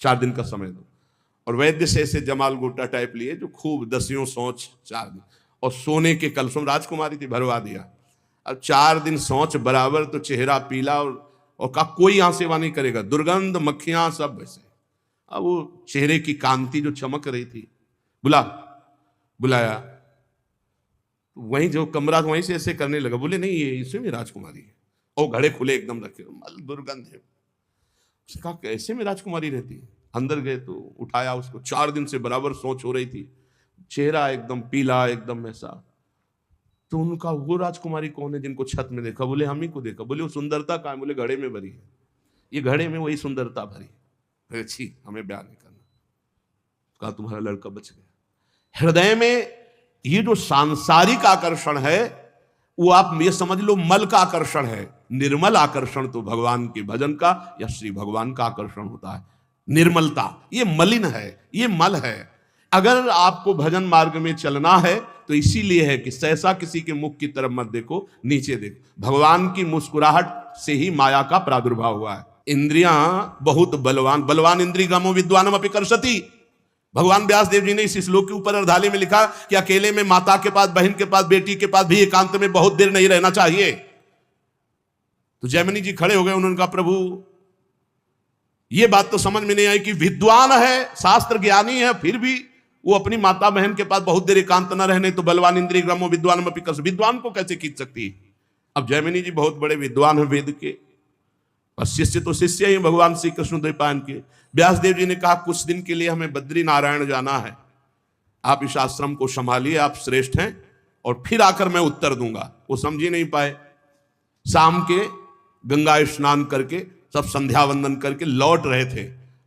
4 दिन का समय दो। और वैद्य से ऐसे जमाल गोटा टाइप लिए जो खूब दसियों सोच 4 दिन, और सोने के कलशों, राजकुमारी थी, भरवा दिया। अब 4 दिन सोच बराबर, तो चेहरा पीला, और कहा कोई यहां सेवा नहीं करेगा, दुर्गंध, मक्खियां सब वैसे। अब वो चेहरे की कांति जो चमक रही थी, बुलाया, वहीं जो कमरा था वहीं से ऐसे करने लगा। बोले नहीं, ये इसमें में राजकुमारी है। और घड़े खुले एकदम रखे, दुर्गंध है। उसने कहा कैसे में राजकुमारी रहती है। अंदर गए तो उठाया उसको, 4 दिन से बराबर सोच हो रही थी, चेहरा एकदम पीला, एकदम ऐसा। तो उनका वो राजकुमारी कौन है जिनको छत में देखा। बोले हम ही को देखा। बोले वो सुंदरता कहाँ है। बोले घड़े में भरी है, ये घड़े में वही सुंदरता भरी है। अच्छी, हमें ब्याह नहीं करना। कहा तुम्हारा लड़का बच गया। हृदय में ये जो सांसारिक आकर्षण है, वो आप ये समझ लो मल का आकर्षण है। निर्मल आकर्षण तो भगवान के भजन का या श्री भगवान का आकर्षण होता है। निर्मलता, ये मलिन है, ये मल है। अगर आपको भजन मार्ग में चलना है तो इसीलिए है कि सहसा किसी के मुख की तरफ मत देखो, नीचे देखो। भगवान की मुस्कुराहट से ही माया का प्रादुर्भाव हुआ है। इंद्रियां बहुत बलवान इंद्रिय गमो विद्वानम अपि कर्षति। भगवान व्यास देव जी ने इस श्लोक के ऊपर अर्धाली में लिखा कि अकेले में माता के पास, बहन के पास, बेटी के पास भी एकांत में बहुत देर नहीं रहना चाहिए। तो जैमिनी जी खड़े हो गए, उन्होंने कहा प्रभु ये बात तो समझ में नहीं आई कि विद्वान है, शास्त्र ज्ञानी है, फिर भी वो अपनी माता बहन के पास बहुत देर एकांत न रहने, तो बलवान इंद्रिय ग्रमो विद्वान विद्वान को कैसे खींच सकती है। अब जैमिनी जी बहुत बड़े विद्वान हैं वेद के, और शिष्य तो शिष्य ही भगवान श्री कृष्ण द्वैपायन के। व्यास देव जी ने कहा कुछ दिन के लिए हमें बद्री नारायण जाना है, आप इस आश्रम को संभालिए, आप श्रेष्ठ हैं, और फिर आकर मैं उत्तर दूंगा। वो समझ ही नहीं पाए। शाम के गंगा स्नान करके सब संध्या वंदन करके लौट रहे थे,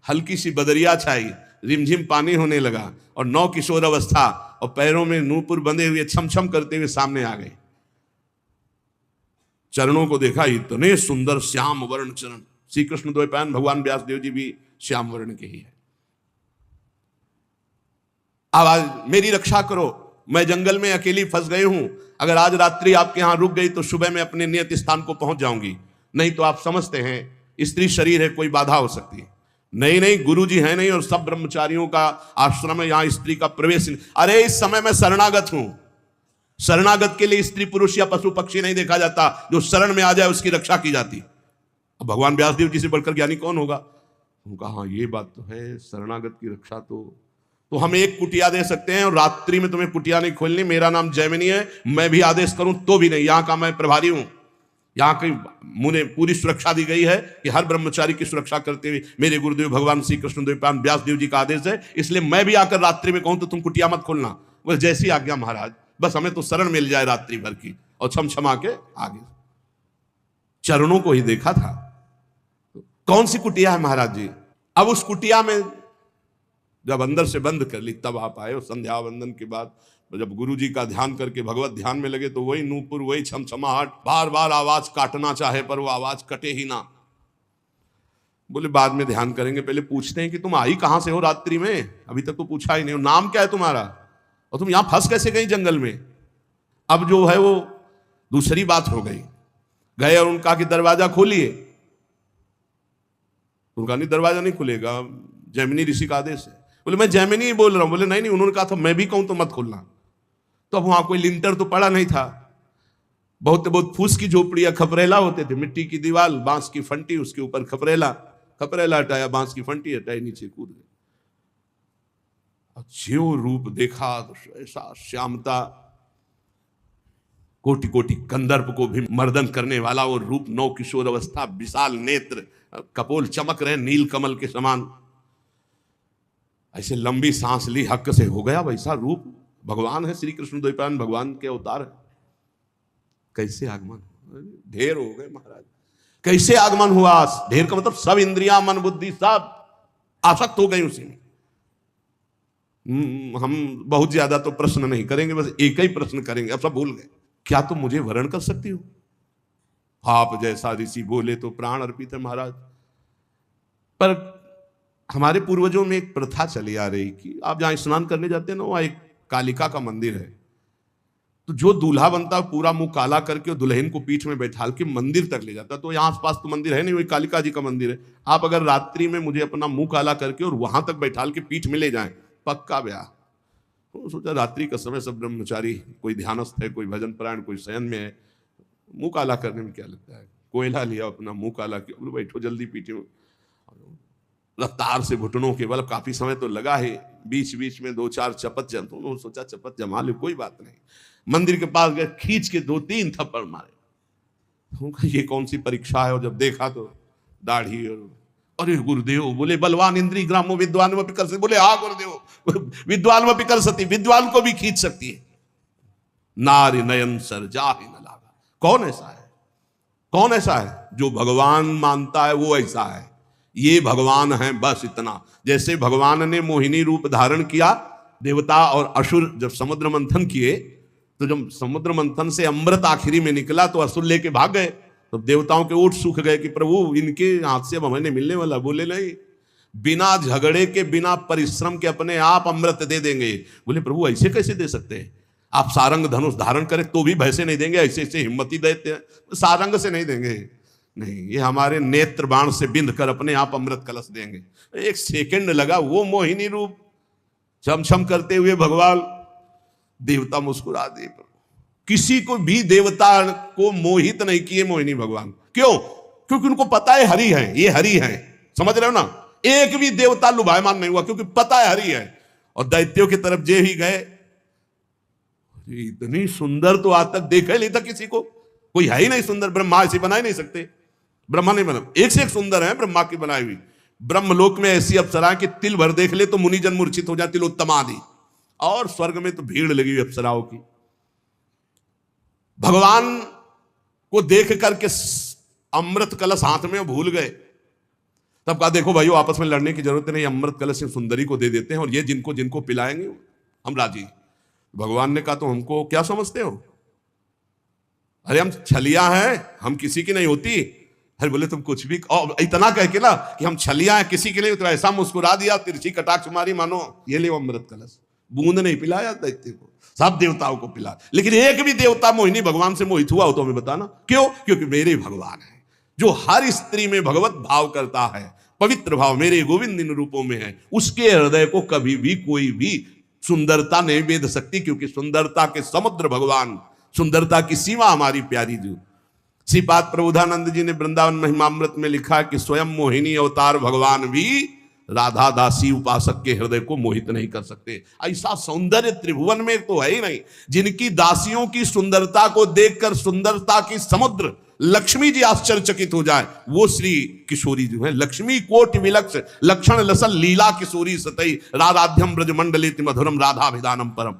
हल्की सी बदरिया छाई, रिमझिम पानी होने लगा, और 9 किशोर अवस्था और पैरों में नूपुर बंधे हुए छम छम करते हुए सामने आ गए। चरणों को देखा, इतने सुंदर श्याम वर्ण चरण। श्री कृष्ण द्वैपायन भगवान व्यास देव जी भी श्याम वर्ण के ही है। आवाज, मेरी रक्षा करो, मैं जंगल में अकेली फंस गई हूं, अगर आज रात्रि आपके यहां रुक गई तो सुबह मैं अपने नियत स्थान को पहुंच जाऊंगी, नहीं तो आप समझते हैं स्त्री शरीर है, कोई बाधा हो सकती है। नहीं, गुरु जी है नहीं, और सब ब्रह्मचारियों का आश्रम है, यहां स्त्री का प्रवेश नहीं। अरे इस समय मैं शरणागत हूं, शरणागत के लिए स्त्री पुरुष या पशु पक्षी नहीं देखा जाता, जो शरण में आ जाए उसकी रक्षा की जाती। अब भगवान व्यासदेव जी से बढ़कर ज्ञानी कौन होगा। उनका हाँ ये बात तो है, शरणागत की रक्षा तो हम एक कुटिया दे सकते हैं, और रात्रि में तुम्हें कुटिया नहीं खोलनी। मेरा नाम जैमिनी है, मैं भी आदेश करूं तो भी नहीं, यहां का मैं प्रभारी हूं। यहां की मुझे पूरी सुरक्षा दी गई है कि हर ब्रह्मचारी की सुरक्षा करते हुए मेरे गुरुदेव भगवान श्री कृष्ण द्वैपायन व्यासदेव जी का आदेश है, इसलिए मैं भी आकर रात्रि में कहूं तो तुम कुटिया मत खोलना। बस जैसी आज्ञा महाराज, बस हमें तो शरण मिल जाए रात्रि भर की, और छम छमा के आगे। चरणों को ही देखा था। कौन सी कुटिया है महाराज जी। अब उस कुटिया में जब अंदर से बंद कर ली तब आप आए, और संध्या वंदन के बाद जब गुरु जी का ध्यान करके भगवत ध्यान में लगे तो वही नूपुर, वही छमछमाहट, बार बार आवाज काटना चाहे पर वो आवाज कटे ही ना। बोले बाद में ध्यान करेंगे, पहले पूछते हैं कि तुम आई कहां से हो रात्रि में, अभी तक तो पूछा ही नहीं, नाम क्या है तुम्हारा, और तुम यहां फंस कैसे गई जंगल में। अब जो है वो दूसरी बात हो गई। गए और उनका कि दरवाजा खोलिए, उनका नहीं दरवाजा नहीं खुलेगा, जैमिनी ऋषि का आदेश है। बोले मैं जैमिनी ही बोल रहा हूं। बोले नहीं, उन्होंने कहा था मैं भी कहूं तो मत खोलना। तो अब वहां कोई लिंटर तो पड़ा नहीं था, बहुत फूस की झोपड़ियां, खपरेला होते थे, मिट्टी की दीवार, बांस की फंटी, उसके ऊपर खपरेला हटाया, बांस की फंटी हटाई, नीचे कूद गए। जो रूप देखा तो ऐसा श्यामता, कोटि कोटि कंदर्प को भी मर्दन करने वाला वो रूप, 9 किशोर अवस्था, विशाल नेत्र, कपोल चमक रहे नील कमल के समान। ऐसे लंबी सांस ली, हक से हो गया वैसा रूप। भगवान है श्री कृष्ण द्वैपायन, भगवान के अवतार है। कैसे आगमन, ढेर हो गए महाराज। कैसे आगमन हुआ, ढेर का मतलब सब इंद्रियां, मन बुद्धि सब आसक्त हो गई उसी में। हम बहुत ज्यादा तो प्रश्न नहीं करेंगे, बस एक ही प्रश्न करेंगे, अब सब भूल गए। क्या तुम मुझे वरण कर सकती हो। आप जैसा ऋषि बोले तो प्राण अर्पित है महाराज। पर हमारे पूर्वजों में एक प्रथा चली आ रही कि आप जहां स्नान करने जाते हैं ना, वहां एक कालिका का मंदिर है, तो जो दूल्हा बनता है पूरा मुंह काला करके दुल्हन को पीठ में बैठाल के मंदिर तक ले जाता है। तो यहाँ आसपास तो मंदिर है नहीं, वही कालिका जी का मंदिर है। आप अगर रात्रि में मुझे अपना मुंह काला करके और वहां तक बैठाल के पीठ में ले जाएं, पक्का ब्याह। तो सोचा रात्रि का समय, सब ब्रह्मचारी, कोई ध्यानस्थ है, कोई भजन परायण, कोई शयन में है, मुंह काला करने में क्या लगता है। कोयला लिया, अपना मुंह काला किया, बोलो बैठो जल्दी पीछे में। रफ्तार से घुटनों के बल, काफी समय तो लगा है, बीच बीच में 2-4 चपत जम, तो उन्होंने सोचा चपत जमा ले, कोई बात नहीं। मंदिर के पास गए, खींच के 2-3 थप्पड़ मारे। ये कौन सी परीक्षा है। और जब देखा तो दाढ़ी और, अरे गुरुदेव, बोले बलवान इंद्री ग्रामो विद्वान में पिकर सती। बोले हाँ गुरुदेव, विद्वान में पिकर सती, विद्वान को भी खींच सकती है। नारी नयन सर जाहि न लागा। कौन ऐसा है, कौन ऐसा है जो भगवान मानता है, वो ऐसा है। ये भगवान है, बस इतना। जैसे भगवान ने मोहिनी रूप धारण किया, देवता और असुर जब समुद्र मंथन किए, तो जब समुद्र मंथन से अमृत आखिरी में निकला तो असुर लेके भाग गए। तो देवताओं के ओठ सूख गए कि प्रभु इनके हाथ से अब हमें मिलने वाला। बोले नहीं, बिना झगड़े के, बिना परिश्रम के अपने आप अमृत दे देंगे। बोले प्रभु ऐसे कैसे दे सकते हैं, आप सारंग धनुष धारण करें तो भी भय से नहीं देंगे, ऐसे ऐसे हिम्मत ही देते हैं, सारंग से नहीं देंगे। नहीं, ये हमारे नेत्र बाण से बिंद कर अपने आप अमृत कलश देंगे। 1 सेकंड लगा, वो मोहिनी रूप छम करते हुए भगवान, देवता मुस्कुरा दे। किसी को भी देवता को मोहित नहीं किए मोहिनी भगवान। क्यों? क्योंकि उनको पता है हरि है, ये हरि है। समझ रहे हो ना, एक भी देवता लुभायमान नहीं हुआ, क्योंकि पता है हरि है। और दैत्यों की तरफ जे ही गए, इतनी सुंदर तो आज तक देखा ही नहीं था किसी को, कोई है ही नहीं सुंदर। ब्रह्मा ऐसी बना ही नहीं सकते, ब्रह्मा नहीं बना, एक से एक सुंदर है ब्रह्मा की बनाई हुई। ब्रह्मलोक में ऐसी अप्सरा कि तिल भर देख ले तो मुनिजन मूर्छित हो जाए, तिलोत्तमा आदि। और स्वर्ग में तो भीड़ लगी हुई अप्सराओं की। भगवान को देख करके अमृत कलश हाथ में भूल गए। तब कहा देखो भाइयों, आपस में लड़ने की जरूरत नहीं, अमृत कलश सुंदरी को दे देते हैं और ये जिनको जिनको पिलाएंगे हम राजी। भगवान ने कहा तो हमको क्या समझते हो, अरे हम छलिया हैं, हम किसी की नहीं होती। अरे बोले तुम कुछ भी, और इतना कह के ना कि हम छलिया हैं किसी के नहीं, तो ऐसा मुस्कुरा दिया, तिरछी कटाक्ष मारी, मानो ये ले अमृत कलश। बूंद नहीं पिलाया दैत्य को, सब देवताओं को पिला। लेकिन एक भी देवता मोहिनी भगवान से मोहित हुआ हो तो हमें बताना। क्यों? क्योंकि मेरे भगवान है जो हर स्त्री में भगवत भाव करता है, पवित्र भाव मेरे गोविंद इन रूपों में है। उसके हृदय को कभी भी कोई भी सुंदरता नहीं भेद सकती, क्योंकि सुंदरता के समुद्र भगवान, सुंदरता की सीमा हमारी प्यारी जी। श्रीपाद प्रबोधानंद जी ने वृंदावन महिमामृत में लिखा कि स्वयं मोहिनी अवतार भगवान भी राधा दासी उपासक के हृदय को मोहित नहीं कर सकते। ऐसा सौंदर्य त्रिभुवन में तो है ही नहीं। जिनकी दासियों की सुंदरता को देखकर सुंदरता की समुद्र लक्ष्मी जी आश्चर्यचकित हो जाए, वो श्री किशोरी जो है। लक्ष्मी कोट विलक्ष लक्षण लसल लीला किशोरी सतई राधाध्यम ब्रज मंडलित मधुरम राधाभिधानम परम।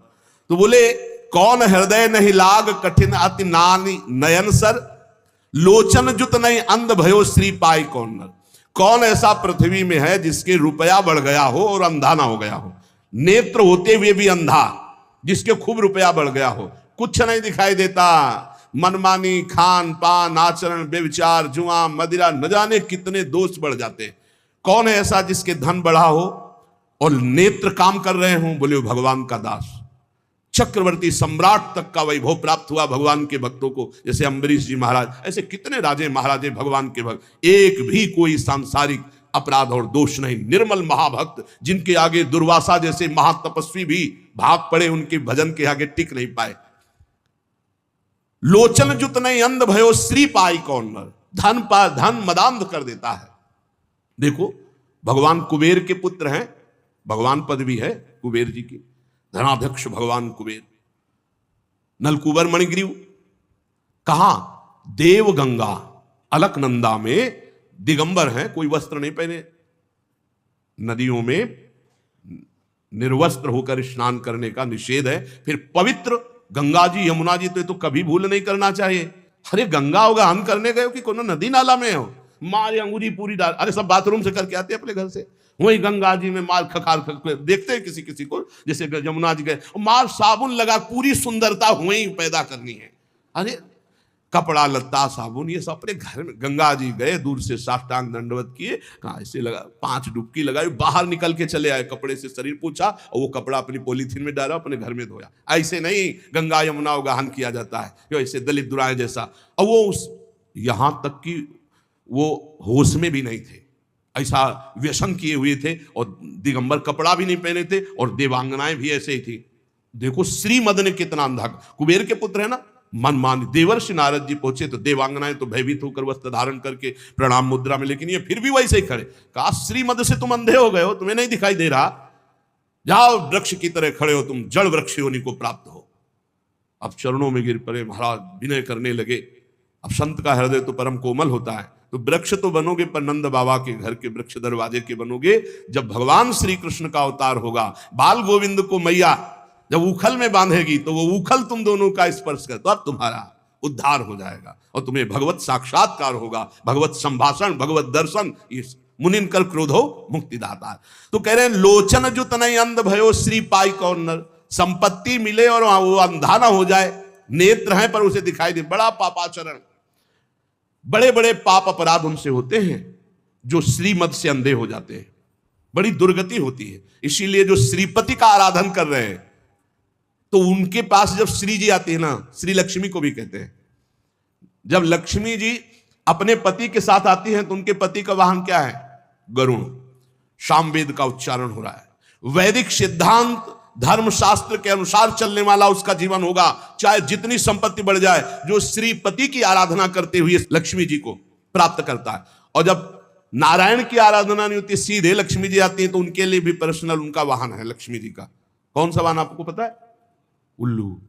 तो बोले कौन हृदय नहीं लाग कठिन अति नानी नयन सर, लोचन जुत नहीं अंध भयो श्री पाई कौन नर। कौन ऐसा पृथ्वी में है जिसके रुपया बढ़ गया हो और अंधा ना हो गया हो, नेत्र होते हुए भी अंधा, जिसके खूब रुपया बढ़ गया हो, कुछ नहीं दिखाई देता, मनमानी खान पान आचरण व्यभिचार जुआ मदिरा न जाने कितने दोष बढ़ जाते। कौन है ऐसा जिसके धन बढ़ा हो और नेत्र काम कर रहे हों? बोले भगवान का दास। चक्रवर्ती सम्राट तक का वैभव प्राप्त हुआ भगवान के भक्तों को, जैसे अम्बरीश जी महाराज, ऐसे कितने राजे महाराजे भगवान के भक्त। एक भी कोई सांसारिक अपराध और दोष नहीं, निर्मल महाभक्त, जिनके आगे दुर्वासा जैसे महातपस्वी भी भाग पड़े, उनके भजन के आगे टिक नहीं पाए। लोचन जुत नहीं अंध भयो श्री पाई कौन नर। धन पा धन मदांध कर देता है। देखो भगवान कुबेर के पुत्र हैं, भगवान पदवी है कुबेर जी की, धनाध्यक्ष भगवान कुबेर। नलकुबर मणिग्रीव कहां? देव गंगा अलकनंदा में दिगंबर हैं, कोई वस्त्र नहीं पहने, नदियों में निर्वस्त्र होकर स्नान करने का निषेध है। फिर पवित्र गंगा जी यमुना जी तो कभी भूल नहीं करना चाहिए। अरे गंगा होगा हम करने गए हो कि कोनो नदी नाला में हो, मारे अंगूरी पूरी डाल, अरे सब बाथरूम से करके आते हैं अपने घर से, वही गंगा जी में मार खखार देखते हैं किसी किसी को, जैसे यमुना जी गए मार साबुन लगा, पूरी सुंदरता वही पैदा करनी है। अरे कपड़ा लत्ता साबुन ये सब अपने घर में। गंगा जी गए, दूर से साष्टांग दंडवत किए, कहा ऐसे लगा, 5 डुबकी लगाई, बाहर निकल के चले आए, कपड़े से शरीर पोंछा और वो कपड़ा अपनी पॉलीथीन में डाला, अपने घर में धोया। ऐसे नहीं गंगा यमुना उगाहन किया जाता है, जो ऐसे दलित दुराए जैसा। और वो यहां तक कि वो होश में भी नहीं थे, ऐसा व्यसन किए हुए थे, और दिगंबर कपड़ा भी नहीं पहने थे, और देवांगनाएं भी ऐसे ही थी। देखो श्रीमद ने कितना अंधा, कुबेर के पुत्र है ना, मनमानी। देवर्षि नारद जी पहुंचे तो देवांगनाएं तो भयभीत होकर वस्त्र धारण करके प्रणाम मुद्रा में, लेकिन ये फिर भी वैसे ही खड़े। कहा श्रीमद से तुम अंधे हो गए हो, तुम्हें नहीं दिखाई दे रहा, जाओ वृक्ष की तरह खड़े हो, तुम जड़ वृक्ष योनि को प्राप्त हो। अब चरणों में गिर पड़े, महाराज विनय करने लगे। अब संत का हृदय तो परम कोमल होता है, तो वृक्ष तो बनोगे पर नंद बाबा के घर के वृक्ष दरवाजे के बनोगे, जब भगवान श्री कृष्ण का अवतार होगा। बाल गोविंद को मैया जब उखल में बांधेगी तो वो उखल तुम दोनों का स्पर्श कर, तो अब तुम्हारा उद्धार हो जाएगा और तुम्हें भगवत साक्षात्कार होगा, भगवत संभाषण, भगवत दर्शन। इस मुनिन कर क्रोधो मुक्तिदाता। तो कह रहे हैं लोचन जो तनय अंध भयो श्री पाई कौन नर। संपत्ति मिले और वो अंधा ना हो जाए, नेत्र है पर उसे दिखाई दे, बड़ा पापाचरण। बड़े बड़े पाप अपराध उनसे होते हैं जो श्रीमद से अंधे हो जाते हैं, बड़ी दुर्गति होती है। इसीलिए जो श्रीपति का आराधन कर रहे हैं, तो उनके पास जब श्री जी आती है ना, श्री लक्ष्मी को भी कहते हैं, जब लक्ष्मी जी अपने पति के साथ आती हैं तो उनके पति का वाहन क्या है? गरुण। सामवेद का उच्चारण हो रहा है। वैदिक सिद्धांत धर्मशास्त्र के अनुसार चलने वाला उसका जीवन होगा, चाहे जितनी संपत्ति बढ़ जाए। जो श्रीपति की आराधना करते हुए लक्ष्मी जी को प्राप्त करता है। और जब नारायण की आराधना नहीं होती, सीधे लक्ष्मी जी आती है, तो उनके लिए भी पर्सनल उनका वाहन है लक्ष्मी जी का। कौन सा वाहन आपको पता है? उल्लू।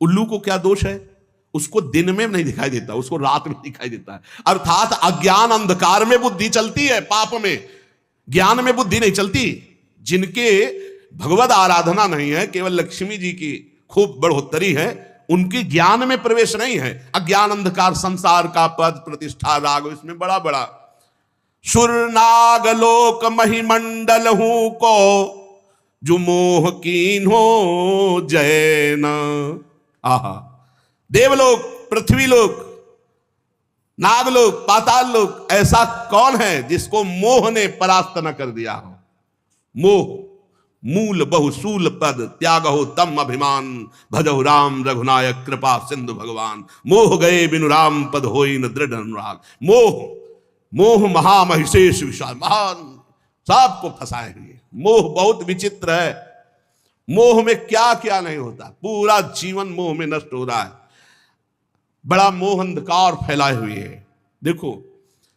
उल्लू को क्या दोष है? उसको दिन में नहीं दिखाई देता, उसको रात में दिखाई देता है। अर्थात अज्ञान अंधकार में बुद्धि चलती है, पाप में, ज्ञान में बुद्धि नहीं चलती। जिनके भगवत आराधना नहीं है, केवल लक्ष्मी जी की खूब बढ़ोतरी है, उनकी ज्ञान में प्रवेश नहीं है। अज्ञान अंधकार, संसार का पद प्रतिष्ठा राग, इसमें बड़ा बड़ा सुर नाग लोक महिमंडल हूं को जो मोह कीन हो जैन। आहा, देवलोक, पृथ्वीलोक, नागलोक, पाताल लोक, ऐसा कौन है जिसको मोह ने परास्त न कर दिया हो? मोह मूल बहुसूल पद त्याग हो तम अभिमान, भजहु राम रघुनायक कृपा सिंधु भगवान। मोह गए बिनु राम पद होई न दृढ़ अनुराग। मोह, मोह महामहिषेश विशाल, महान, सबको फंसाए हुए। मोह बहुत विचित्र है। मोह में क्या क्या नहीं होता, पूरा जीवन मोह में नष्ट हो रहा है। बड़ा मोह अंधकार फैलाए हुए है। देखो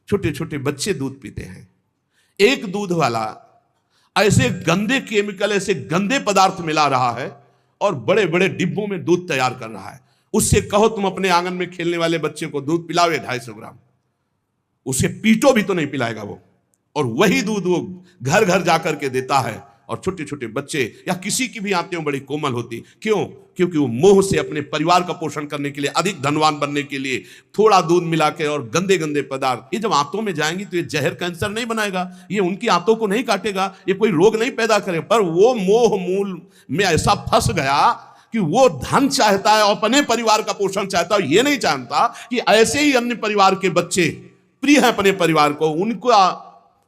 छोटे छोटे बच्चे दूध पीते हैं, एक दूध वाला ऐसे गंदे केमिकल, ऐसे गंदे पदार्थ मिला रहा है और बड़े बड़े डिब्बों में दूध तैयार कर रहा है। उससे कहो तुम अपने आंगन में खेलने वाले बच्चे को दूध पिलाओ 250 ग्राम, उसे पीटो भी तो नहीं पिलाएगा वो। और वही दूध वो घर घर जाकर के देता है। और छोटे छोटे बच्चे या किसी की भी आंतें बड़ी कोमल होती, क्यों? क्योंकि वो मोह से अपने परिवार का पोषण करने के लिए, अधिक धनवान बनने के लिए थोड़ा दूध मिला के और गंदे गंदे पदार्थ, ये जब आंतों में जाएंगी तो ये जहर कैंसर नहीं बनाएगा, ये उनकी आंतों को नहीं काटेगा, ये कोई रोग नहीं पैदा करेगा। पर वो मोह मूल में ऐसा फंस गया कि वो धन चाहता है और अपने परिवार का पोषण चाहता है, ये नहीं जानता कि ऐसे ही अन्य परिवार के बच्चे प्रिय हैं अपने परिवार को, उनका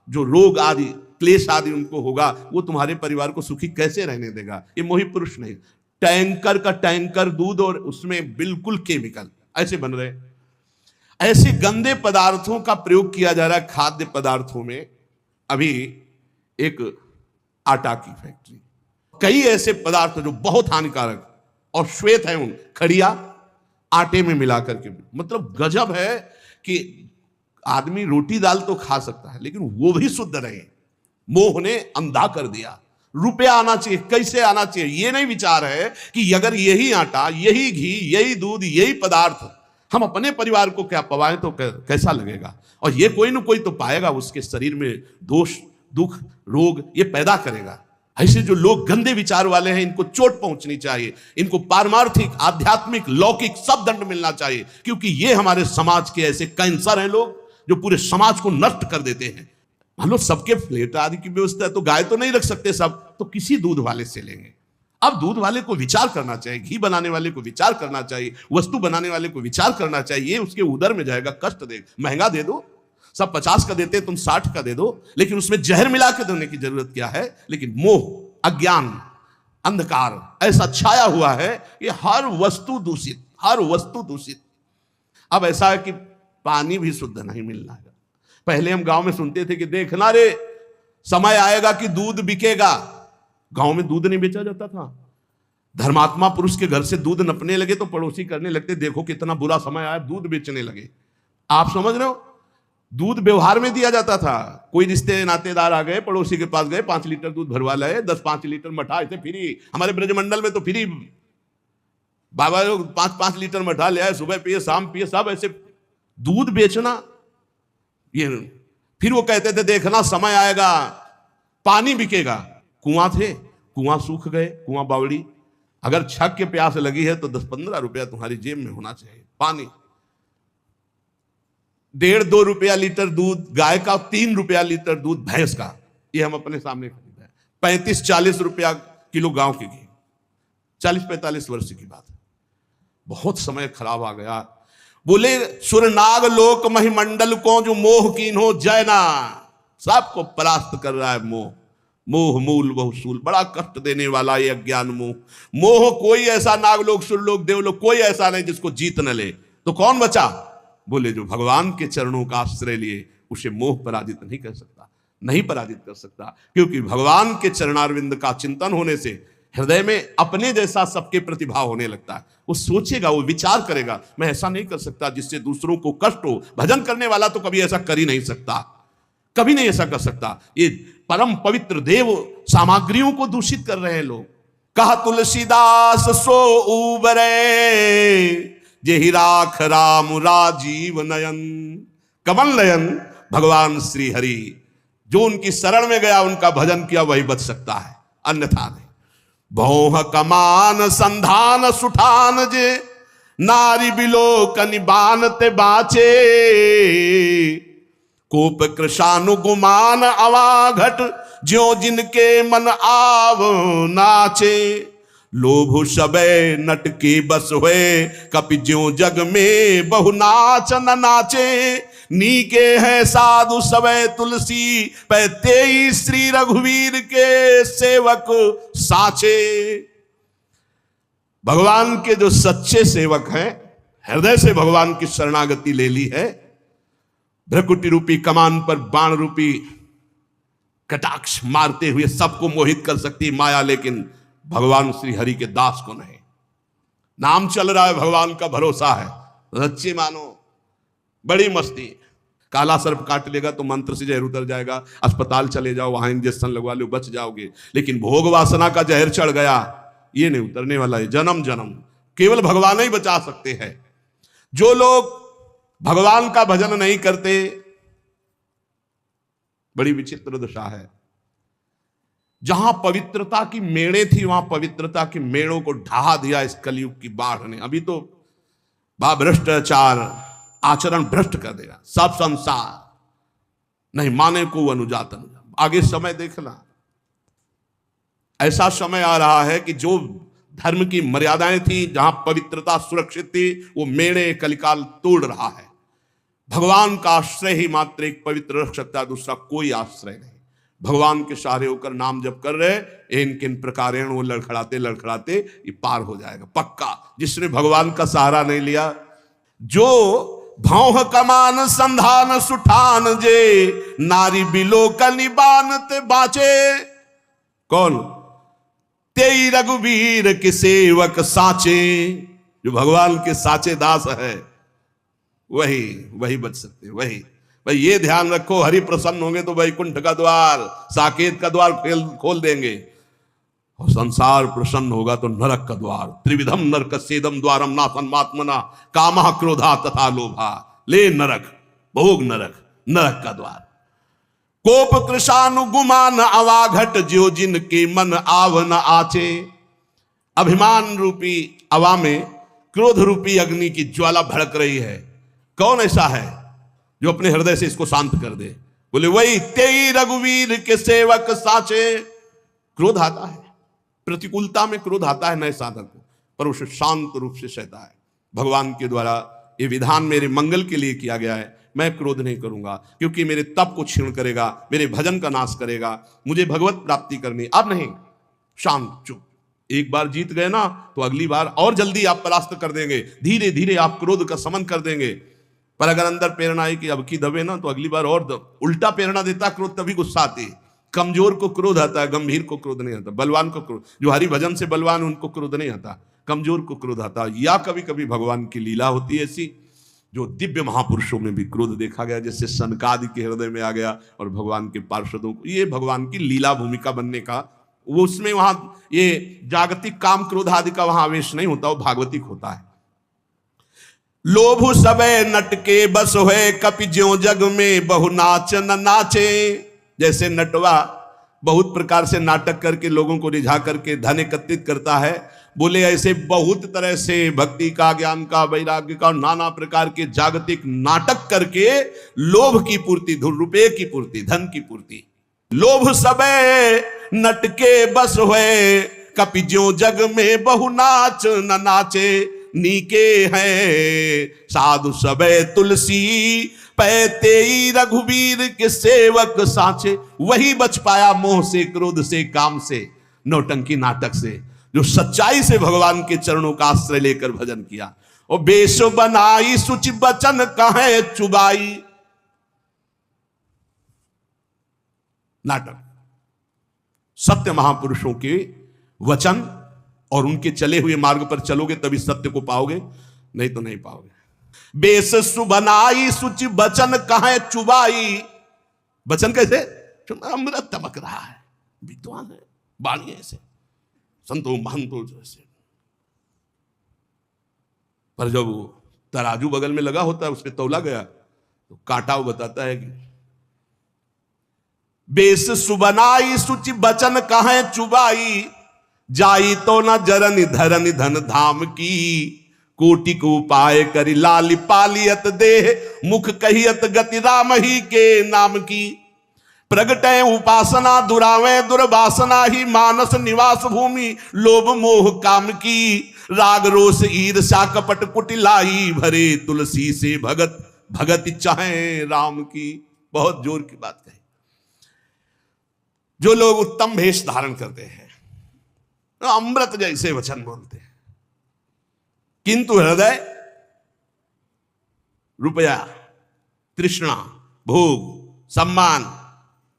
जो रोग आदि क्लेश आदि उनको होगा, वो तुम्हारे परिवार को सुखी कैसे रहने देगा? ये मोही पुरुष नहीं। टैंकर का टैंकर दूध और उसमें बिल्कुल केमिकल ऐसे बन रहे। ऐसे गंदे पदार्थों का प्रयोग किया जा रहा है खाद्य पदार्थों में। अभी एक आटा की फैक्ट्री, कई ऐसे पदार्थ जो बहुत हानिकारक और श्वेत है, उन खड़िया आटे में मिला करके, मतलब गजब है कि आदमी रोटी दाल तो खा सकता है लेकिन वो भी शुद्ध रहे। मोह ने अंधा कर दिया। रुपया आना चाहिए, कैसे आना चाहिए, ये नहीं विचार है कि अगर यही आटा, यही घी, यही दूध, यही पदार्थ हम अपने परिवार को क्या पवाएं तो कैसा लगेगा। और ये कोई ना कोई तो पाएगा, उसके शरीर में दोष, दुख, रोग ये पैदा करेगा। ऐसे जो लोग गंदे विचार वाले हैं, इनको चोट पहुंचनी चाहिए, इनको पारमार्थिक, आध्यात्मिक, लौकिक सब दंड मिलना चाहिए, क्योंकि ये हमारे समाज के ऐसे कैंसर हैं लोग जो पूरे समाज को नष्ट कर देते हैं। मान लो सबके फ्लैट आदि की व्यवस्था है तो गाय तो नहीं रख सकते सब, तो किसी दूध वाले से लेंगे। अब दूध वाले को विचार करना चाहिए, घी बनाने वाले को विचार करना चाहिए, वस्तु बनाने वाले को विचार करना चाहिए। उसके उदर में जाएगा, कष्ट दे। महंगा दे दो, सब 50 का देते, तुम 60 का दे दो, लेकिन उसमें जहर मिला के देने की जरूरत क्या है? लेकिन मोह, अज्ञान, अंधकार ऐसा छाया हुआ है कि हर वस्तु दूषित, हर वस्तु दूषित। अब ऐसा है कि पानी भी शुद्ध नहीं मिलना है। पहले हम गांव में सुनते थे कि देखना रे, समय आएगा कि दूध बिकेगा। गांव में दूध नहीं बेचा जाता था। धर्मात्मा पुरुष के घर से दूध नपने लगे तो पड़ोसी करने लगते, देखो कितना बुरा समय आया, दूध बेचने लगे। आप समझ रहे हो? दूध व्यवहार में दिया जाता था। कोई रिश्ते नातेदार आ गए, पड़ोसी के पास गए, 5 लीटर दूध भरवा लाए, 10-5 लीटर मठा, ऐसे फ्री। हमारे ब्रजमंडल में तो फ्री बाबा लोग 5-5 लीटर मठा ले आए, सुबह पिए शाम पिए, सब ऐसे दूध बेचना। ये फिर वो कहते थे देखना समय आएगा पानी बिकेगा। कुआं थे, कुआं सूख गए, कुआं बावड़ी। अगर छक के प्यास लगी है तो 10-15 रुपया तुम्हारी जेब में होना चाहिए। पानी 1.5-2 रुपया लीटर दूध गाय का, 3 रुपया लीटर दूध भैंस का। ये हम अपने सामने खरीदा है। 35-40 रुपया किलो गांव के घी। 40-45 वर्ष की बात है। बहुत समय खराब आ गया। बोले सुरनाग लोक महिमंडल को जो मोह कीन्हो जयना। सबको परास्त कर रहा है मोह। मोह मूल बहुसूल, बड़ा कष्ट देने वाला ये अज्ञान मोह। मोह कोई ऐसा नागलोक, सुरलोक, देवलोक कोई ऐसा नहीं जिसको जीत न ले। तो कौन बचा? बोले जो भगवान के चरणों का आश्रय लिए, उसे मोह पराजित नहीं कर सकता, नहीं पराजित कर सकता। क्योंकि भगवान के चरणारविंद का चिंतन होने से हृदय में अपने जैसा सबके प्रतिभाव होने लगता है। वो सोचेगा, वो विचार करेगा, मैं ऐसा नहीं कर सकता जिससे दूसरों को कष्ट हो। भजन करने वाला तो कभी ऐसा कर ही नहीं सकता, कभी नहीं ऐसा कर सकता। ये परम पवित्र देव सामग्रियों को दूषित कर रहे हैं लोग। कहा तुलसीदास सो उबरे, जेहि राख राम राजीव नयन। कमल नयन भगवान श्री हरि, जो उनकी शरण में गया, उनका भजन किया, वही बच सकता है, अन्यथा नहीं। भौह कमान संधान सुठान जे, नारी बिलोकनि बानते बाचे। कोप कृशानुगुमान अवाघट, ज्यों जिनके मन आव नाचे। लोभ सबे नट की बस हुए, कपि ज्यों जग में बहु नाच न नाचे। नीके हैं साधु सबे तुलसी, पैते श्री रघुवीर के सेवक साचे। भगवान के जो सच्चे सेवक हैं, हृदय से भगवान की शरणागति ले ली है, भ्रकुटी रूपी कमान पर बाण रूपी कटाक्ष मारते हुए सबको मोहित कर सकती माया, लेकिन भगवान श्री हरि के दास को नहीं। नाम चल रहा है, भगवान का भरोसा है, सच्ची मानो, बड़ी मस्ती। काला सर्प काट लेगा तो मंत्र से जहर उतर जाएगा, अस्पताल चले जाओ, वहां इंजेक्शन लगवा लो, बच जाओगे। लेकिन भोग वासना का जहर चढ़ गया, ये नहीं उतरने वाला है। जन्म जन्म केवल भगवान ही बचा सकते हैं। जो लोग भगवान का भजन नहीं करते, बड़ी विचित्र दशा है। जहां पवित्रता की मेड़े थी, वहां पवित्रता की मेड़ों को ढहा दिया इस कलयुग की बाढ़ ने। अभी तो भ्रष्टाचार, आचरण भ्रष्ट कर देगा सब संसार, नहीं माने को अनुजात अनुजात। आगे समय देखना, ऐसा समय आ रहा है कि जो धर्म की मर्यादाएं थी, जहां पवित्रता सुरक्षित थी, वो मेड़े कलिकाल तोड़ रहा है। भगवान का आश्रय ही मात्र एक पवित्र रख सकता है, दूसरा कोई आश्रय नहीं। भगवान के सहारे होकर नाम जप कर रहे, इन किन प्रकारेण वो लड़खड़ाते लड़खड़ाते ये पार हो जाएगा पक्का। जिसने भगवान का सहारा नहीं लिया, जो भौह कमान संधान सुठान जे, नारी बिलोकनि बानते बाचे। कौन? तेई रघुवीर के सेवक साचे। जो भगवान के साचे दास है, वही बच सकते, वही। भाई ये ध्यान रखो, हरि प्रसन्न होंगे तो वैकुंठ का द्वार, साकेत का द्वार खोल देंगे, और संसार प्रसन्न होगा तो नरक का द्वार। त्रिविधम नरक सेदम द्वारम नासन्मात्मना, कामः क्रोधा तथा लोभा। ले नरक, भोग नरक, नरक का द्वार। कोप कृशानुगुमान अवाघट, ज्यों जिनके मन आव न आचे। अभिमान रूपी अवा में क्रोध रूपी अग्नि की ज्वाला भड़क रही है। कौन ऐसा है जो अपने हृदय से इसको शांत कर दे? बोले वही तेई रघुवीर के सेवक साचे। क्रोध आता है, प्रतिकूलता में क्रोध आता है नए साधक को, पर उसे शांत रूप से सहता है। भगवान के द्वारा ये विधान मेरे मंगल के लिए किया गया है, मैं क्रोध नहीं करूंगा, क्योंकि मेरे तप को क्षीण करेगा, मेरे भजन का नाश करेगा, मुझे भगवत प्राप्ति करनी। अब नहीं, शांत चुप। एक बार जीत गए ना तो अगली बार और जल्दी आप परास्त कर देंगे, धीरे धीरे आप क्रोध का समन कर देंगे। पर अगर अंदर प्रेरणा है कि अब की दबे ना, तो अगली बार और उल्टा प्रेरणा देता क्रोध, तभी गुस्सा आती है। कमजोर को क्रोध आता है, गंभीर को क्रोध नहीं आता। बलवान को क्रोध, जो हरि भजन से बलवान उनको क्रोध नहीं आता, कमजोर को क्रोध आता। या कभी कभी भगवान की लीला होती है ऐसी, जो दिव्य महापुरुषों में भी क्रोध देखा गया, जैसे सनकादि के हृदय में आ गया और भगवान के पार्षदों को। ये भगवान की लीला भूमिका बनने का, वो उसमें वहां ये जागतिक काम क्रोध आदि का वहां आवेश नहीं होता, वो भागवतिक होता है। लोभ सबे नटके बस होए, कपि ज्यों जग में बहु नाच न नाचे। जैसे नटवा बहुत प्रकार से नाटक करके लोगों को रिझा करके धन एकत्रित करता है, बोले ऐसे बहुत तरह से भक्ति का, ज्ञान का, वैराग्य का, नाना प्रकार के जागतिक नाटक करके लोभ की पूर्ति, रुपये की पूर्ति, धन की पूर्ति। लोभ सबे नटके बस हुए, कपि ज्यों जग में बहु नाच न नाचे। नीके हैं साधु सबे तुलसी, पैते रघुवीर के सेवक साचे। वही बच पाया मोह से, क्रोध से, काम से, नौटंकी नाटक से, जो सच्चाई से भगवान के चरणों का आश्रय लेकर भजन किया। और बेश बनाई सुचि बचन कहे चुबाई। नाटक, सत्य महापुरुषों के वचन और उनके चले हुए मार्ग पर चलोगे तभी सत्य को पाओगे, नहीं तो नहीं पाओगे। बेस सुबनाई सुचि बचन कहे चुबाई। बचन कैसे? अमृत तमक रहा है, विद्वान है, बाणी ऐसे, संतो महंतो जैसे। पर जब वो तराजू बगल में लगा होता है, उसमें तौला गया तो काटा वो बताता है कि बेस सुबनाई सुचि बचन कहे चुबाई। जाई तो न जरनि धरनि धन धाम की। कोटि को उपाय करी लाली पालियत देह, मुख कहियत गति राम ही के नाम की। प्रगटय उपासना दुरावे दुर्वासना ही, मानस निवास भूमि लोभ मोह काम की। राग रोष ईर्ष्या कपट कुटिलाई, भरे तुलसी से भगत भगत चाहे राम की। बहुत जोर की बात कही। जो लोग उत्तम भेष धारण करते हैं, अमृत जैसे वचन बोलते हैं, किंतु हृदय रुपया, तृष्णा, भोग, सम्मान,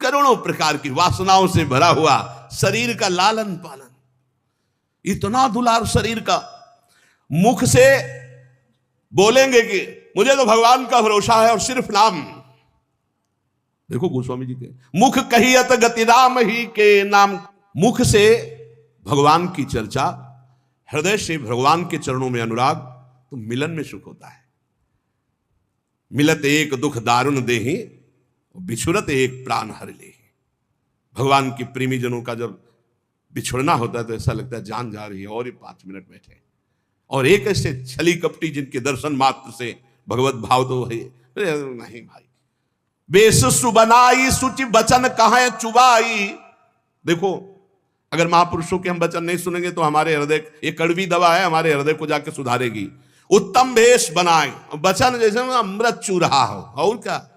करोड़ों प्रकार की वासनाओं से भरा हुआ शरीर का लालन पालन, इतना दुलार शरीर का। मुख से बोलेंगे कि मुझे तो भगवान का भरोसा है और सिर्फ नाम। देखो गोस्वामी जी के मुख कहियत गति राम ही के नाम। मुख से भगवान की चर्चा, हृदय से भगवान के चरणों में अनुराग, तो मिलन में सुख होता है। मिलत एक दुख दारुण देहि, बिछुरत एक प्राण हर ले। भगवान की प्रेमी जनों का जब बिछुड़ना होता है तो ऐसा लगता है जान जा रही है, और ही 5 मिनट बैठे। और एक ऐसे छली कपटी जिनके दर्शन मात्र से भगवत भाव तो है नहीं भाई। बेस सुबनाई सुचि बचन कहे चुबाई। देखो, अगर महापुरुषों के हम वचन नहीं सुनेंगे तो हमारे हृदय, एक कड़वी दवा है, हमारे हृदय को जाके सुधारेगी। उत्तम भेष बनाए, वचन जैसे अमृत चू रहा हो, और क्या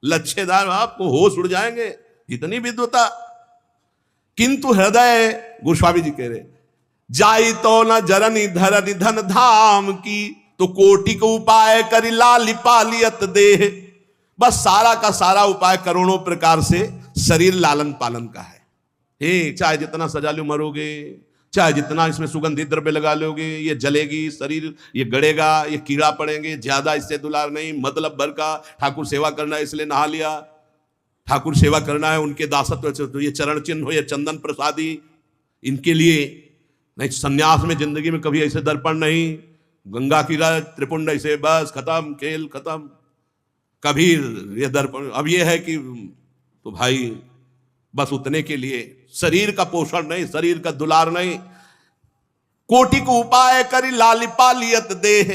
लच्छेदार, आपको होश उड़ जाएंगे, इतनी विद्वता। किंतु हृदय, गोस्वामी जी कह रहे, जाई तो न जरनी धरनी धन धाम की। तो कोटि को उपाय करी लाली पालियत देह। बस सारा का सारा उपाय करोड़ों प्रकार से शरीर लालन पालन का है। चाहे जितना सजा लो मरोगे, चाहे जितना इसमें सुगंधित द्रव्य लगा लोगे, ये जलेगी शरीर, ये गड़ेगा, ये कीड़ा पड़ेंगे, ज्यादा इससे दुलार नहीं, मतलब भर का। ठाकुर सेवा करना है इसलिए नहा लिया, ठाकुर सेवा करना है, उनके दासत्व, तो ये चरण चिन्ह हो, ये चंदन प्रसादी इनके लिए नहीं। संन्यास में जिंदगी में कभी ऐसे दर्पण नहीं, गंगा की त्रिपुंड ऐसे, बस खत्म, खेल खत्म। कभी ये दर्पण, अब ये है कि तो भाई बस उतने के लिए, शरीर का पोषण नहीं, शरीर का दुलार नहीं। कोटि को उपाय करी लाली पालियत देह।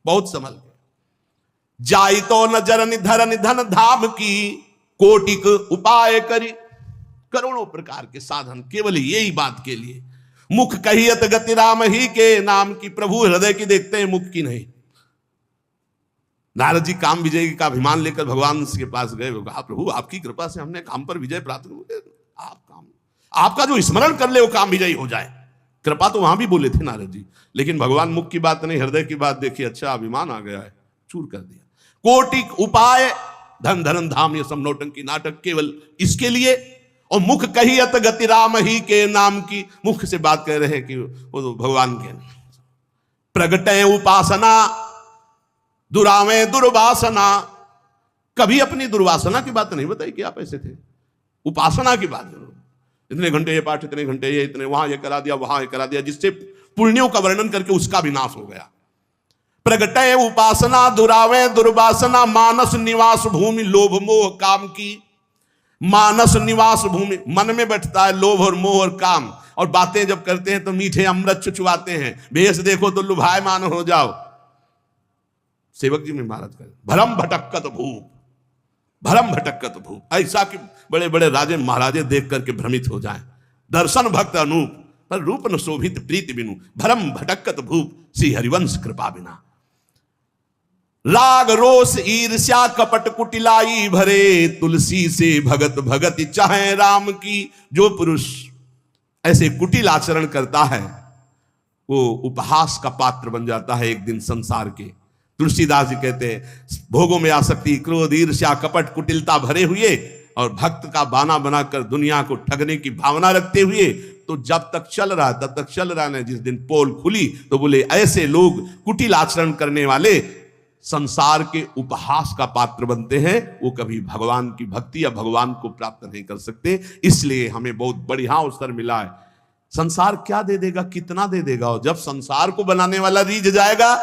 बहुत संभल के। जाई तो न जरनि धरनि धन धाम की। कोटि को उपाय करी, करोड़ों प्रकार के साधन केवल यही बात के लिए मुख कहियत गति राम ही के नाम की। प्रभु हृदय की देखते हैं, मुख की नहीं। नारद जी काम विजय का अभिमान लेकर भगवान के पास गए, कहा प्रभु आपकी कृपा से हमने काम पर विजय प्राप्त कर, आपका जो स्मरण कर ले वो काम विजयी हो जाए। कृपा तो वहां भी बोले थे नारद जी, लेकिन भगवान मुख की बात नहीं, हृदय की बात देखी। अच्छा अभिमान आ गया है, चूर कर दिया। कोटि उपाय धन धन धाम ये सब नौटंकी नाटक केवल इसके लिए। और मुख कहियत गति राम ही के नाम की, मुख से बात कह रहे हैं कि वो तो भगवान के। प्रगटे उपासना दुरावे दुर्वासना, कभी अपनी दुर्वासना की बात नहीं बताई कि आप ऐसे थे। उपासना की बात करो, इतने घंटे ये पाठ, इतने घंटे ये, इतने वहां ये करा दिया, वहां ये करा दिया, जिससे पुण्यों का वर्णन करके उसका विनाश हो गया। प्रगटे उपासना दुरावे दुर्वासना, मानस निवास भूमि लोभ मोह काम की। मानस निवास भूमि, मन में बैठता है लोभ और मोह और काम, और बातें जब करते हैं तो मीठे अमृत चुचवाते हैं। भेष देखो तो लुभायमान हो जाओ। सेवक जी में महाराज कर भरम भटक्कत भूप, भरम भटक्कत भूप, ऐसा कि बड़े बड़े राजे महाराजे देख करके भ्रमित हो जाएं। दर्शन भक्त अनूप पर रूप न शोभित प्रीति बिनु, भरम भटक्कत भूप श्री हरिवंश कृपा बिना। राग रोष ईर्ष्या कपट कुटिलाई भरे, तुलसी से भगत भगति चाहे राम की। जो पुरुष ऐसे कुटिल आचरण करता है वो उपहास का पात्र बन जाता है एक दिन संसार के। तुलसीदास जी कहते हैं भोगों में आसक्ति क्रोध ईर्ष्या कपट कुटिलता भरे हुए और भक्त का बाना बनाकर दुनिया को ठगने की भावना रखते हुए तो जब तक चल रहा है तब तक चल रहा है। जिस दिन पोल खुली तो बोले ऐसे लोग कुटिल आचरण करने वाले संसार के उपहास का पात्र बनते हैं, वो कभी भगवान की भक्ति या भगवान को प्राप्त नहीं कर सकते। इसलिए हमें बहुत बढ़िया अवसर मिला है। संसार क्या दे देगा, कितना दे देगा, और जब संसार को बनाने वाला रीझ जाएगा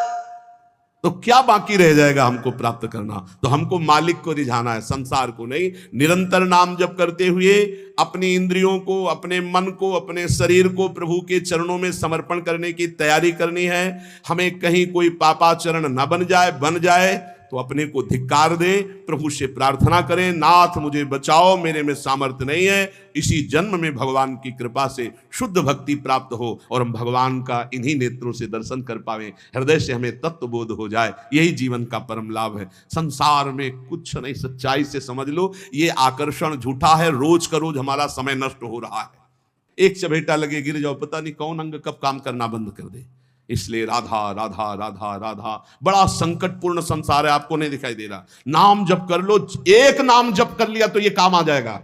तो क्या बाकी रह जाएगा हमको प्राप्त करना। तो हमको मालिक को रिझाना है, संसार को नहीं। निरंतर नाम जप करते हुए अपनी इंद्रियों को, अपने मन को, अपने शरीर को प्रभु के चरणों में समर्पण करने की तैयारी करनी है। हमें कहीं कोई पापाचरण न बन जाए तो अपने को धिक्कार दें, प्रभु से प्रार्थना करें, नाथ मुझे बचाओ, मेरे में सामर्थ्य नहीं है। इसी जन्म में भगवान की कृपा से शुद्ध भक्ति प्राप्त हो और हम भगवान का इन्हीं नेत्रों से दर्शन कर पावें, हृदय से हमें तत्वबोध हो जाए। यही जीवन का परम लाभ है। संसार में कुछ नहीं, सच्चाई से समझ लो ये आकर्षण झूठा है। रोज का रोज हमारा समय नष्ट हो रहा है। एक चबेटा लगे गिर जाओ, पता नहीं कौन अंग कब काम करना बंद कर दे। इसलिए राधा राधा राधा राधा, बड़ा संकटपूर्ण संसार है, आपको नहीं दिखाई दे रहा। नाम जप कर लो, एक नाम जप कर लिया तो ये काम आ जाएगा।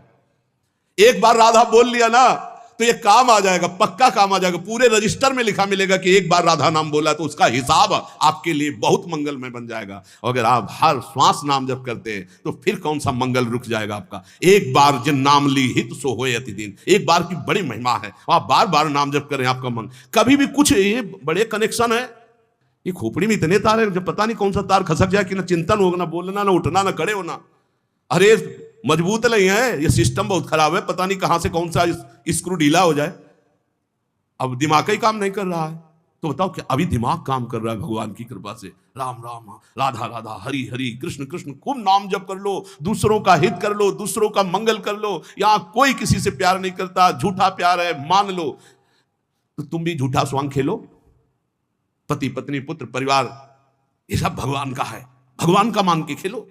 एक बार राधा बोल लिया ना तो ये काम आ जाएगा, पक्का काम आ जाएगा। पूरे रजिस्टर में लिखा मिलेगा कि एक बार राधा नाम बोला तो उसका हिसाब आपके लिए बहुत मंगलमय बन जाएगा। और अगर आप हर श्वास नाम जप करते हैं तो फिर कौन सा मंगल रुक जाएगा आपका। एक बार जिन नाम ली हित सो होए अति दिन, एक बार की बड़ी महिमा है। आप बार बार नाम जप करें, आपका मन कभी भी कुछ, ये बड़े कनेक्शन है। ये खोपड़ी में इतने तार है, जब पता नहीं कौन सा तार खसक जाए कि ना चिंतन हो, ना बोलना, ना उठना, ना खड़े होना। अरे मजबूत नहीं है, ये सिस्टम बहुत खराब है, पता नहीं कहां से कौन सा स्क्रू ढीला हो जाए। अब दिमाग ही काम नहीं कर रहा है तो बताओ कि अभी दिमाग काम कर रहा है भगवान की कृपा से। राम राम राधा राधा हरि हरि कृष्ण कृष्ण, खूब नाम जप कर लो, दूसरों का हित कर लो, दूसरों का मंगल कर लो। यहां कोई किसी से प्यार नहीं करता, झूठा प्यार है, मान लो तो तुम भी झूठा स्वांग खेलो। पति पत्नी पुत्र परिवार ये सब भगवान का है, भगवान का मान के खेलो।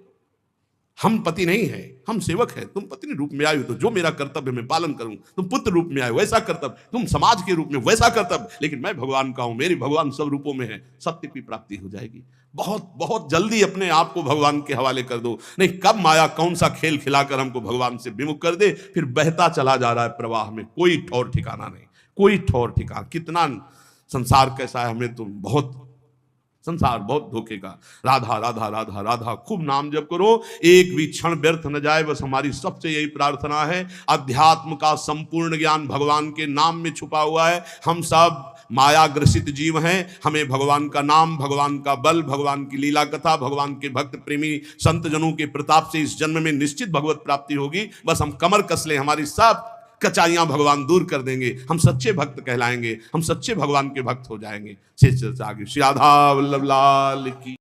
हम पति नहीं है, हम सेवक है। तुम पत्नी रूप में आए हो तो जो मेरा कर्तव्य मैं पालन करूं, तुम पुत्र रूप में आए वैसा कर्तव्य, तुम समाज के रूप में वैसा कर्तव्य, लेकिन मैं भगवान का हूं, मेरी भगवान सब रूपों में है। सत्य की प्राप्ति हो जाएगी। बहुत बहुत जल्दी अपने आप को भगवान के हवाले कर दो। नहीं कब माया कौन सा खेल खिलाकर हमको भगवान से विमुख कर दे, फिर बहता चला जा रहा है प्रवाह में, कोई ठौर ठिकाना नहीं, कोई ठौर ठिकाना। कितना संसार कैसा है, हमें तो बहुत संसार बहुत धोखे का। राधा राधा राधा राधा, खूब नाम जप करो, एक भी क्षण व्यर्थ न जाए, बस हमारी सबसे यही प्रार्थना है। अध्यात्म का संपूर्ण ज्ञान भगवान के नाम में छुपा हुआ है। हम सब माया ग्रसित जीव हैं, हमें भगवान का नाम, भगवान का बल, भगवान की लीला कथा, भगवान के भक्त प्रेमी संत जनों के प्रताप से इस जन्म में निश्चित भगवत प्राप्ति होगी। बस हम कमर कस लें, हमारी सब कचाइयां भगवान दूर कर देंगे, हम सच्चे भक्त कहलाएंगे, हम सच्चे भगवान के भक्त हो जाएंगे। शेष आगे श्री राधा वल्लभ लाल की।